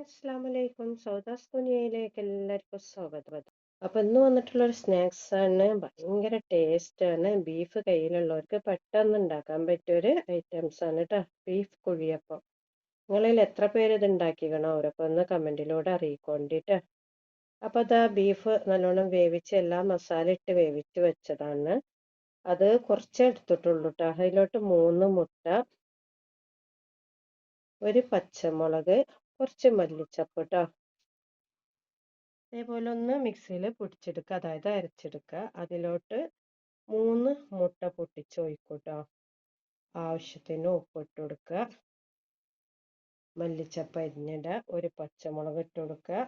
Friends, അസ്സലാമലൈക്കും. സൗദാസ് കുനിയയിലേക്ക് എല്ലാവർക്കും സ്വാഗതം. അപ്പോൾ ഇന്ന് വന്നിട്ടുള്ളൊരു സ്നാക്സ് ആണ്. ഭയങ്കര ടേസ്റ്റ് ആണ്. ബീഫ് കയ്യിലുള്ളവർക്ക് പെട്ടെന്ന് ഉണ്ടാക്കാൻ പറ്റിയൊരു ഐറ്റംസ് ആണ് കേട്ടോ. ബീഫ് കുഴിയപ്പം. നിങ്ങളിൽ എത്ര പേര് ഇത് ഉണ്ടാക്കിക്കണോ അവരൊക്കെ ഒന്ന് കമൻറ്റിലൂടെ അറിയിക്കൊണ്ടിട്ട്. അപ്പോൾ അതാ ബീഫ് നല്ലോണം വേവിച്ച് എല്ലാ മസാല ഇട്ട് വേവിച്ച് വെച്ചതാണ്. അത് കുറച്ചേ എടുത്തിട്ടുള്ളൂ കേട്ടോ. അതിലോട്ട് 3 മുട്ട, ഒരു പച്ചമുളക്, കുറച്ച് മല്ലിച്ചപ്പ് കേട്ടോ. അതേപോലെ ഒന്ന് മിക്സിയിൽ പൊടിച്ചെടുക്കുക, അതായത് അരച്ചെടുക്കുക. അതിലോട്ട് 3 മുട്ട പൊട്ടിച്ചൊഴിക്കും കേട്ടോ. ആവശ്യത്തിന് ഉപ്പിട്ട് കൊടുക്കുക, മല്ലിച്ചപ്പ് അരിഞ്ഞിടുക, ഒരു പച്ചമുളക് ഇട്ട് കൊടുക്കുക,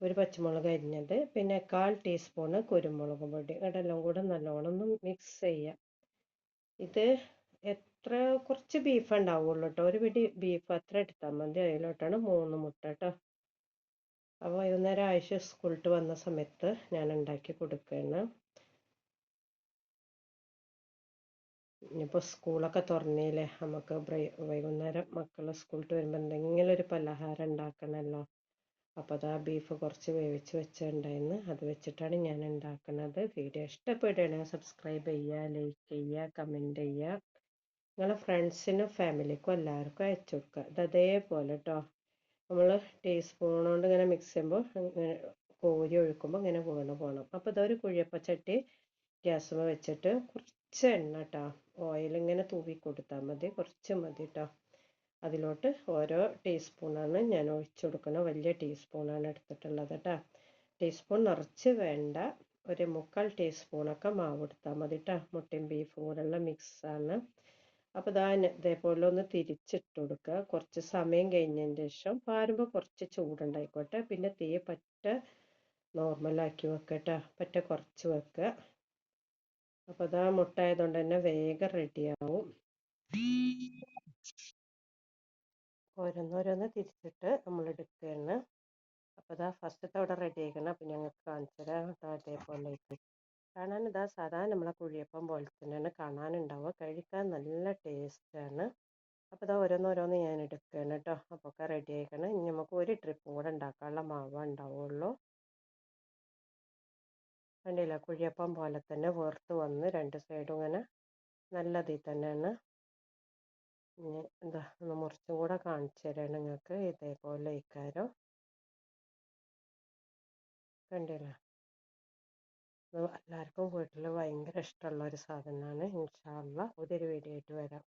ഒരു പച്ചമുളക് അരിഞ്ഞത്, പിന്നെ 1/4 ടീസ്പൂണ് കുരുമുളക് പൊടി. ഇതെല്ലാം കൂടെ നല്ലോണം ഒന്ന് മിക്സ് ചെയ്യുക. ഇത് കുറച്ച് ബീഫ് ഉണ്ടാവുള്ളൂ കേട്ടോ. ഒരു പിടി ബീഫ് അത്ര എടുത്താൽ മതി. അതിലോട്ടാണ് 3 മുട്ട കേട്ടോ. അപ്പോൾ വൈകുന്നേരം ആഴ്ച സ്കൂളിട്ട് വന്ന സമയത്ത് ഞാൻ ഉണ്ടാക്കി കൊടുക്കുകയാണ്. ഇനിയിപ്പോൾ സ്കൂളൊക്കെ തുറന്നില്ലേ, നമുക്ക് വൈകുന്നേരം മക്കൾ സ്കൂളിട്ട് വരുമ്പോൾ എന്തെങ്കിലും ഒരു പലഹാരം ഉണ്ടാക്കണമല്ലോ. അപ്പോൾ അതാ ബീഫ് കുറച്ച് വേവിച്ച് വെച്ചിട്ടുണ്ടായിരുന്നു. അത് വെച്ചിട്ടാണ് ഞാൻ ഉണ്ടാക്കുന്നത്. വീഡിയോ ഇഷ്ടപ്പെടുകയാണെങ്കിൽ സബ്സ്ക്രൈബ് ചെയ്യുക, ലൈക്ക് ചെയ്യുക, കമൻറ്റ് ചെയ്യുക. നിങ്ങളെ ഫ്രണ്ട്സിനും ഫാമിലിക്കും എല്ലാവർക്കും അയച്ചു കൊടുക്കുക. ഇത് അതേപോലെ കേട്ടോ. നമ്മൾ ടീസ്പൂൺ കൊണ്ട് ഇങ്ങനെ മിക്സ് ചെയ്യുമ്പോൾ കോരി ഒഴിക്കുമ്പോൾ ഇങ്ങനെ പോകണം. അപ്പോൾ ഇതൊരു കുഴിയപ്പച്ചട്ടി ഗ്യാസുമ്മ വെച്ചിട്ട് കുറച്ച് എണ്ണ കേട്ടോ, ഓയിൽ ഇങ്ങനെ തൂവി കൊടുത്താൽ മതി, കുറച്ച് മതി കേട്ടോ. അതിലോട്ട് ഓരോ ടീസ്പൂണാണ് ഞാൻ ഒഴിച്ചു കൊടുക്കുന്നത്. വലിയ ടീസ്പൂണാണ് എടുത്തിട്ടുള്ളത് കേട്ടോ. ടീസ്പൂൺ നിറച്ച് വേണ്ട, ഒരു 1/4 ടീസ്പൂണൊക്കെ മാവ് എടുത്താൽ മതി കേട്ടോ. മുട്ടയും ബീഫും കൂടെയുള്ള മിക്സാണ്. അപ്പോൾ ഇതേപോലെ ഒന്ന് തിരിച്ചിട്ട് കൊടുക്കുക. കുറച്ച് സമയം കഴിഞ്ഞതിന് ശേഷം പാരുമ്പോൾ കുറച്ച് ചൂടുണ്ടായിക്കോട്ടെ. പിന്നെ തീ പറ്റ നോർമലാക്കി വെക്കട്ടെ, പറ്റ കുറച്ച് വെക്കുക. അപ്പോൾ മുട്ട ആയതുകൊണ്ട് തന്നെ വേഗം റെഡിയാവും. ഓരോന്നോരോന്ന് തിരിച്ചിട്ട് നമ്മൾ എടുക്കുകയാണ്. അപ്പോൾ ഫസ്റ്റത്തെ അവിടെ റെഡി ആക്കണം. അപ്പോൾ ഞങ്ങൾക്ക് കാണിച്ചു തരാം. അതേപോലെ കാണാൻ സാധാരണ നമ്മളെ കുഴിയപ്പം പോലെ തന്നെയാണ് കാണാനുണ്ടാവുക. കഴിക്കാൻ നല്ല ടേസ്റ്റാണ്. അപ്പോൾ ഓരോന്നോരോന്ന് ഞാൻ എടുക്കുകയാണ് കേട്ടോ. അപ്പോൾ ഒക്കെ റെഡി ആക്കണം. ഇനി നമുക്ക് ഒരു ട്രിപ്പും കൂടെ ഉണ്ടാക്കാനുള്ള മാവ് ഉണ്ടാവുള്ളൂ. കണ്ടില്ല, കുഴിയപ്പം പോലെ തന്നെ വേർത്ത് വന്ന് 2 സൈഡും ഇങ്ങനെ നല്ലതിൽ തന്നെയാണ്. ഇനി ഒന്ന് മുറിച്ചും കൂടെ കാണിച്ചു തരാം നിങ്ങൾക്ക്. ഇതേപോലെ ഇക്കാരം കണ്ടില്ല. എല്ലാവർക്കും വീട്ടിൽ ഭയങ്കര ഇഷ്ടമുള്ള ഒരു സാധനമാണ്. ഇൻഷാ അല്ലാഹ് പുതിയൊരു വീഡിയോ ആയിട്ട് വരാം.